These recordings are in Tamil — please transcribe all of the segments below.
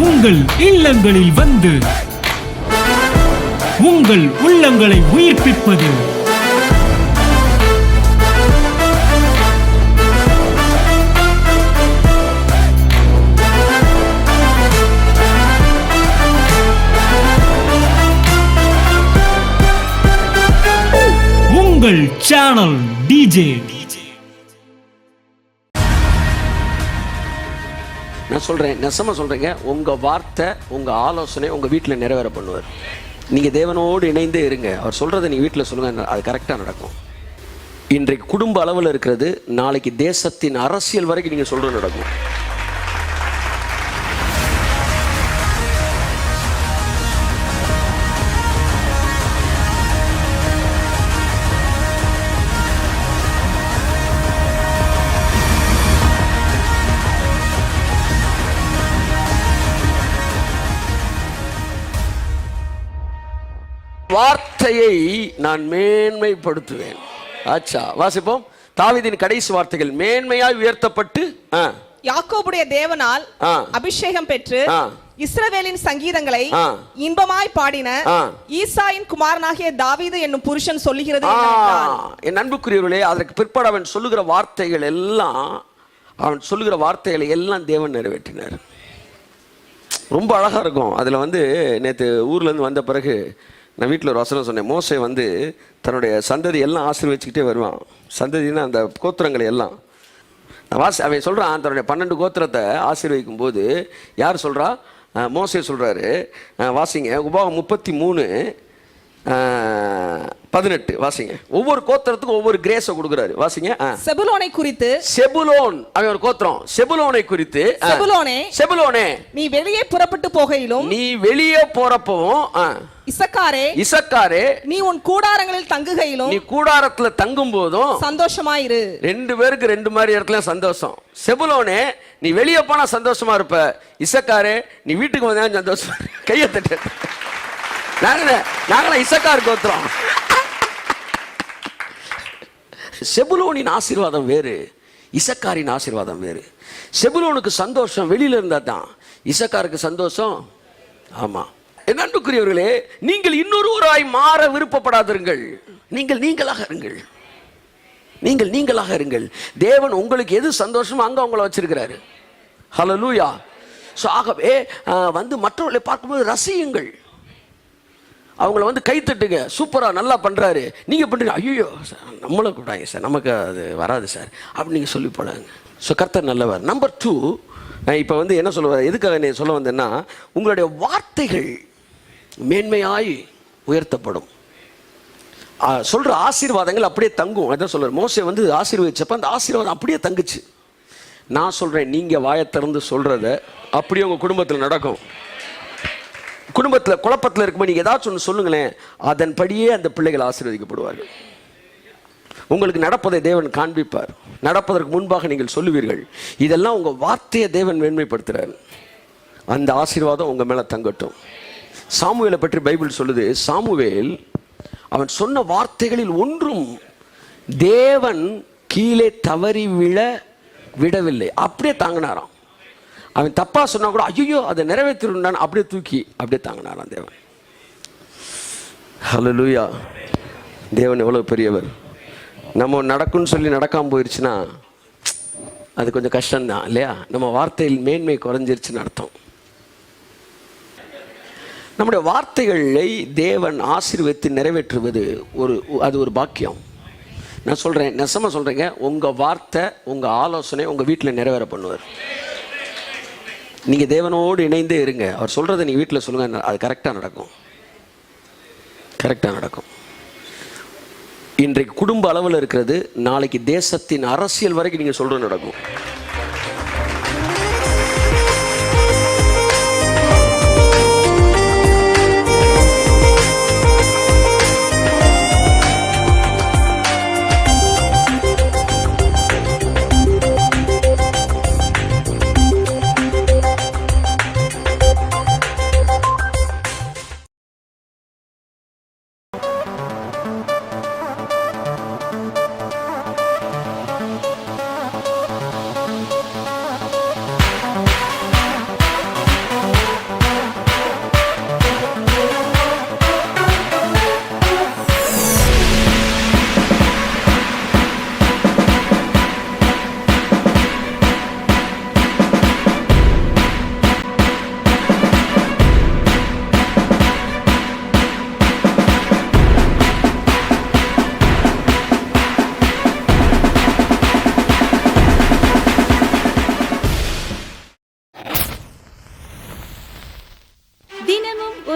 உங்கள் இல்லங்களில் வந்து உங்கள் உள்ளங்களை உயிர்ப்பிப்பது உங்கள் சேனல் டிஜே. நான் சொல்கிறேன், நெசமா சொல்கிறேங்க, உங்கள் வார்த்தை உங்கள் ஆலோசனை உங்கள் வீட்டில் நிறைவேற பண்ணுவார். நீங்கள் தேவனோடு இணைந்தே இருங்க. அவர் சொல்கிறத நீங்கள் வீட்டில் சொல்லுங்கள், அது கரெக்டாக நடக்கும். இன்றைக்கு குடும்ப அளவில் இருக்கிறது, நாளைக்கு தேசத்தின் அரசியல் வரைக்கும் நீங்கள் சொல்கிறது நடக்கும். வார்த்தையை நான் மேன்மைப்படுத்துவேன். ஆச்சா, வாசிப்போம். தாவீதின் கடைசி வார்த்தைகள், மேன்மையாய் உயர்த்தப்பட்டு யாக்கோபுடைய தேவனால் அபிஷேகம் பெற்று இஸ்ரவேலின் சங்கீதங்களை இன்பமாய் பாடின ஈசாயின் குமாரனாகிய தாவீது என்னும் புருஷன் சொல்லுகிறது. என் அன்புக்குரியவர்களே, அதற்கு பிற்பாடு அவன் சொல்லுகிற வார்த்தைகள் எல்லாம், அவன் சொல்லுகிற வார்த்தைகளை எல்லாம் தேவன் நிறைவேற்றினார். ரொம்ப அழகா இருக்கும். அதுல நேற்று ஊர்ல இருந்து வந்த பிறகு நான் வீட்டில் ஒரு வசனம் சொன்னேன். மோசே தன்னுடைய சந்ததி எல்லாம் ஆசீர்வதிச்சுக்கிட்டே வருவான். சந்ததினா அந்த கோத்திரங்களை எல்லாம் அவன் சொல்கிறான். தன்னுடைய 12 கோத்திரத்தை ஆசீர்வதிக்கும் போது யார் சொல்கிறா? மோசே சொல்கிறாரு. வாசிங்க, உபாகம் 33:18 வாசிங்க. ஒவ்வொரு கோத்திரத்துக்கும் ஒவ்வொரு கிரேஸை கொடுக்குறாரு. வாசிங்க. செபுலோனை குறித்து, செபுலோன் அவன் ஒரு கோத்திரம். செபுலோனை குறித்து, செபுலோனே நீ வெளியே புறப்பட்டு போகையிலும், நீ வெளியே போறப்பவும், இசக்காரே நீ உன் கூடாரங்களில் தங்குகையிலும், நீ கூடாரத்துல தங்கும் போதும் சந்தோஷமாயிரு. 2 பேருக்கு 2 மாதிரி இடத்துல சந்தோஷம். செபுலோனே நீ வெளியே போனா சந்தோஷமா இருப்ப, இசக்காரே நீ வீட்டுக்கு வந்தா சந்தோஷமா. கையை தட்டு. நாங்களா இசக்கார் கோத்திரம். செபுலோனின் ஆசீர்வாதம் வேறு, இசக்காரின் ஆசீர்வாதம் வேறு. செபுலோனுக்கு சந்தோஷம் வெளியில இருந்தா தான், இசக்காருக்கு சந்தோஷம். ஆமா. என் அன்புக்குரியவர்களே, நீங்கள் இன்னொருவராய் மாற விருப்பப்படாதிருங்கள். நீங்கள் நீங்களாக இருங்கள். நீங்கள் நீங்களாக இருங்கள். தேவன் உங்களுக்கு எது சந்தோஷமோ அங்க உங்களை வச்சிருக்கிறாரு. ஹல்லேலூயா. ஸோ ஆகவே மற்றவர்களை பார்க்கும்போது ரசியுங்கள். அவங்கள கைத்தட்டுங்க. சூப்பரா நல்லா பண்றாரு, நீங்க பண்றீங்க, ஐயோ நம்மளை கூடாங்க சார், நமக்கு அது வராது சார் அப்படி நீங்க சொல்லி போடாங்க. ஸோ கர்த்தர் நல்லவர். நம்பர் 2, இப்போ என்ன சொல்லுவார், எதுக்காக நீ சொல்ல வந்தேன்னா, உங்களுடைய வார்த்தைகள் மேன்மையாய் உயர்த்தப்படும். சொல்ற ஆசீர்வாதங்கள் அப்படியே தங்கும். அதான் சொல்ற. மோசே ஆசீர்வதிச்சப்ப அந்த ஆசீர்வாதம் அப்படியே தங்குச்சு. நான் சொல்றேன், நீங்க வாயை திறந்து சொல்றத அப்படியே உங்க குடும்பத்தில் நடக்கும். குடும்பத்தில் குழப்பத்தில் இருக்கும்போது நீங்க ஏதாச்சும் ஒன்று சொல்லுங்களேன், அதன்படியே அந்த பிள்ளைகள் ஆசீர்வதிக்கப்படுவார்கள். உங்களுக்கு நடப்பதை தேவன் காண்பிப்பார். நடப்பதற்கு முன்பாக நீங்கள் சொல்லுவீர்கள். இதெல்லாம் உங்க வார்த்தையை தேவன் மேன்மைப்படுத்துறார். அந்த ஆசீர்வாதம் உங்க மேல தங்கட்டும். சாமுவேலை பற்றி பைபிள் சொல்லுது. சாமுவேல் அவன் சொன்ன வார்த்தைகளில் ஒன்றும் தேவன் கீழே தவறி விடவில்லை. அப்படியே தாங்கினாராம். அவன் தப்பா சொன்னா கூட ஐயோ அதை நிறைவேற்றிருந்தான், அப்படியே தூக்கி அப்படியே தாங்கினாராம் தேவன். ஹல்லேலூயா. தேவன் எவ்வளவு பெரியவர். நம்ம நடக்கும்னு சொல்லி நடக்காம போயிருச்சுன்னா அது கொஞ்சம் கஷ்டம்தான் இல்லையா? நம்ம வார்த்தையில் மேன்மை குறைஞ்சிருச்சுன்னு அர்த்தம். நம்முடைய வார்த்தைகளை தேவன் ஆசீர்வதித்து நிறைவேற்றுவது அது ஒரு பாக்கியம். நான் சொல்றேன், நெசமா சொல்றேங்க, உங்க வார்த்தை உங்க ஆலோசனை உங்க வீட்டில் நிறைவேற பண்ணுவார். நீங்க தேவனோடு இணைந்தே இருங்க. அவர் சொல்றதை நீங்க வீட்டில் சொல்லுங்க, அது கரெக்டா நடக்கும். கரெக்டா நடக்கும். இன்றைக்கு குடும்ப அளவில் இருக்கிறது, நாளைக்கு தேசத்தின் அரசியல் வரைக்கும் நீங்க சொல்றது நடக்கும்.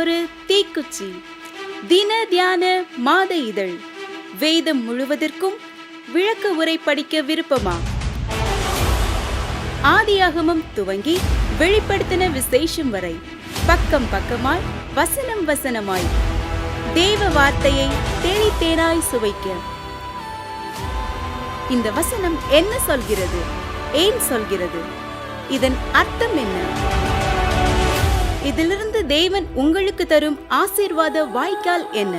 ஒரு தீக்குச்சி. தின தியான மாத இதழ். வேதம் முழுவதற்கும் விளக்க உரை படிக்க விருப்பமா? ஆதியாகமம் துவங்கி வெளிப்படுத்தின விசேஷம் வரை பக்கம் பக்கமாய் வசனம் வசனமாய் தேவ வார்த்தையை தேனித்தேனாய் சுவைக்க. இந்த வசனம் என்ன சொல்கிறது? ஏன் சொல்கிறது? இதன் அர்த்தம் என்ன? இதிலிருந்து தேவன் உங்களுக்கு தரும் ஆசீர்வாத வாய்க்கால் என்ன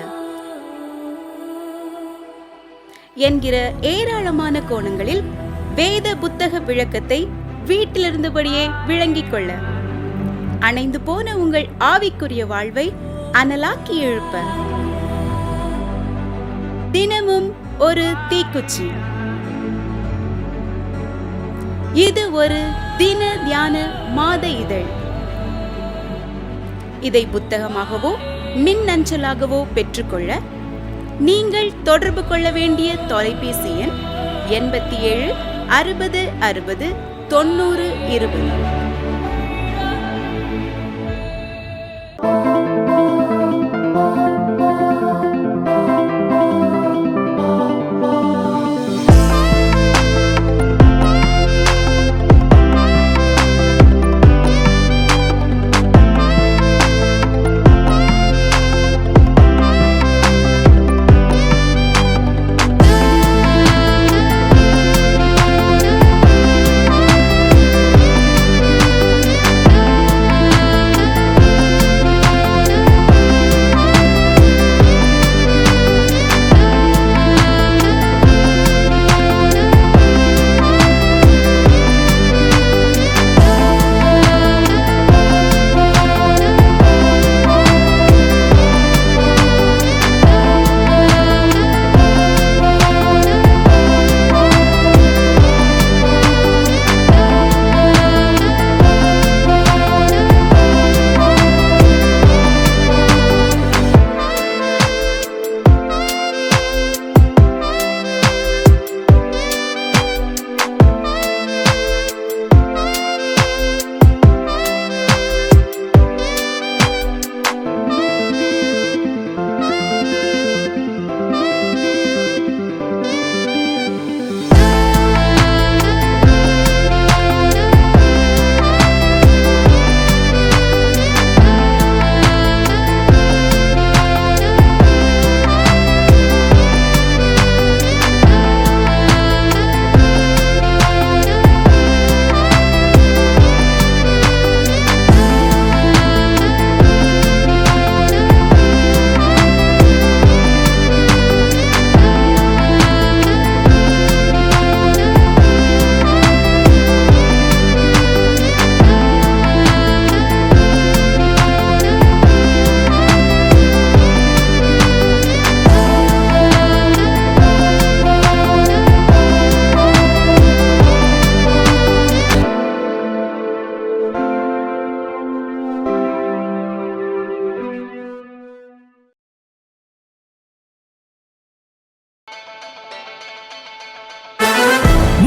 என்கிற ஏராளமான கோணங்களில் வேத புத்தக விளக்கத்தை வீட்டிலிருந்தபடியே விளங்கிக் கொள்ள, அணைந்து போன உங்கள் ஆவிக்குரிய வாழ்வை அனலாக்கி எழுப்ப, தினமும் ஒரு தீக்குச்சி. இது ஒரு தின தியான மாத இதழ். இதை புத்தகமாகவோ மின்னஞ்சலாகவோ பெற்றுக்கொள்ள நீங்கள் தொடர்பு கொள்ள வேண்டிய தொலைபேசி எண் 87 60 60 90 20.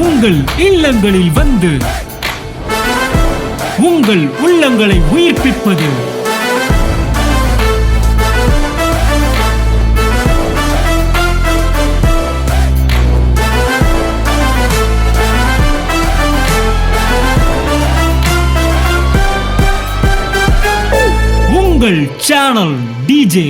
உங்கள் இல்லங்களில் வந்து உங்கள் உள்ளங்களை உயிர்ப்பிப்பது உங்கள் சேனல் டிஜே.